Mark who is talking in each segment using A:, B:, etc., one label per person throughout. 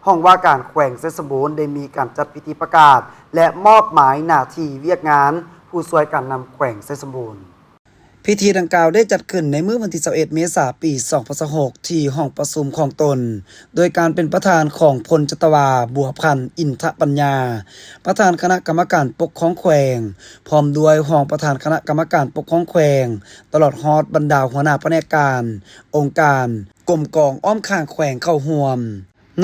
A: ห้องว่าการแขวงเซสมบูรณ์ได้มีการจัดพิธีประกาศและมอบหมายหน้าที่เวียกงานผู้ช่วยการนำแขวงเซสมบูรณ์พิธีดังกล่าวได้จัดขึ้นในมื้อวันที่21เมษายนปี2026ที่ห้องประชุมของตนโดยการเป็นประธานของพลจตวาบัวพันธ์อินทปัญญาประธานคณะกรรมการปกครองแขวงพร้อมด้วยรองประธานคณะกรรมการปกครองแขวงตลอดฮอดบรรดาหัวหน้าแผนกการองค์การกรมกองอ้อมข้างแขวงเข้าร่วม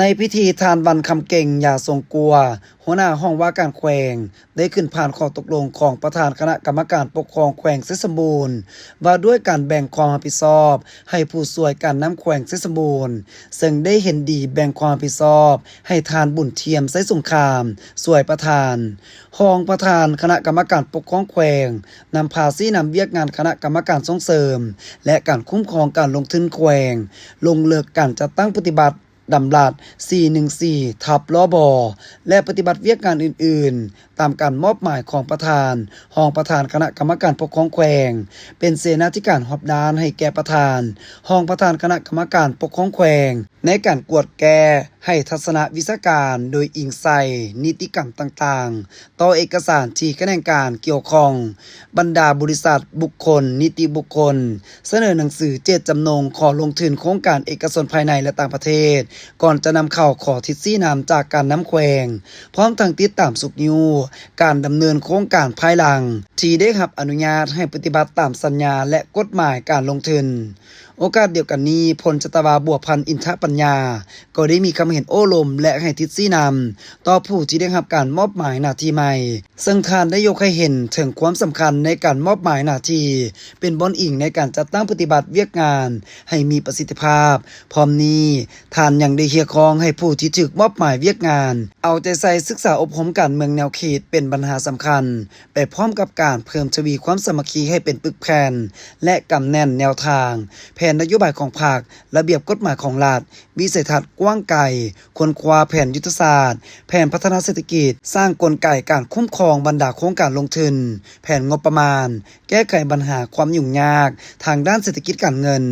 A: ในพิธีทานวันคำเก่งอย่าทรงกลัวหัวหน้าห้องว่าการแขวงได้ขึ้นผ่านข้อตกลงของประธานคณะกรรมการปกครองแขวงเซสมบูรณ์ว่าด้วยการแบ่งความรับผิดชอบให้ผู้ช่วยการนำแขวงเซสมบูรณ์ซึ่งได้เห็นดีแบ่งความรับผิดชอบให้ทานบุญเทียมไสสงครามช่วยประธานรองประธานคณะกรรมการปกครองแขวงนำภาษีนำเวียกงานคณะกรรมการส่งเสริมและการคุ้มครองการลงทุนแขวงลงเลิกการจัดตั้งปฏิบัติดำรัส414ทับลบและปฏิบัติเวียกงานอื่นๆตามการมอบหมายของประธานรองประธานคณะกรรมการปกครองแขวงเป็นเสนาธิการหอบด้านให้แก่ประธานรองประธานคณะกรรมการปกครองแขวงในการกวดแก้ให้ทัศนวิชาการโดยอิงใส่นิติกรรมต่างๆต่อเอกสารที่คณะการเกี่ยวข้องบรรดาบริษัทบุคคลนิติบุคคลเสนอหนังสือเจตจำนงขอลงทุนโครงการเอกชนภายในและต่างประเทศก่อนจะนำเข้าขอทิศนำจากการน้ำแขวงพร้อมทั้งติดตามสุกยูการดำเนินโครงการภายหลังที่ได้รับอนุญาตให้ปฏิบัติตามสัญญาและกฎหมายการลงทุนโอกาสเดียวกันนี้พลจตวาบัวพันธ์อินทปัญญาก็ได้มีคำเห็นโอ้ลมและให้ทิศนำต่อผู้ที่ได้รับการมอบหมายหน้าที่ใหม่ซึ่งท่านได้ยกให้เห็นถึงความสำคัญในการมอบหมายหน้าที่เป็นบอนอิงในการจัดตั้งปฏิบัติเวียกงานให้มีประสิทธิภาพพร้อมนี้ท่านยังได้เฮียคองให้ผู้ที่ถูกมอบหมายเวียกงานเอาใจใส่ศึกษาอบรมการเมืองแนวเขตเป็นปัญหาสำคัญไปพร้อมกับการเพิ่มทวีความสามัคคีให้เป็นปึกแผ่นและกำแน่นแนวทางแผนนโยบายของพรรคระเบียบกฎหมายของรัฐวิสัยทัศน์กว้างไกลค้นคว้าแผนยุทธศาสตร์แผนพัฒนาเศรษฐกิจสร้างกลไกการคุ้มครองบรรดาโครงการลงทุนแผนงบประมาณแก้ไขปัญหาความยุ่งยากทางด้านเศรษฐกิจการเงิน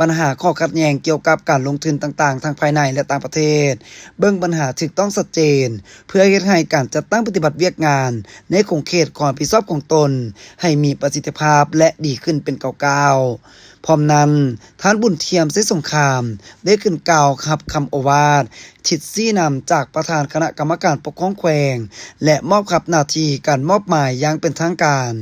A: ปัญหาข้อขัดแย้งเกี่ยวกับการลงทุนต่างๆทางภายในและต่างประเทศเบิ่งปัญหาถูกต้องชัดเจนเพื่อเฮ็ดให้การจัดตั้งปฏิบัติเวียกงานในขงเขตความรับผิดชอบของตนให้มีประสิทธิภาพและดีขึ้นเป็นก้าวๆพร้อมนั้นท่านบุญเทียมไสสงครามได้ขึ้นกล่าวครับคำโอวาททิศนำจากประธานคณะกรรมการปกครองแขวงและมอบขับหน้าที่การมอบหมายอย่างเป็นทางการ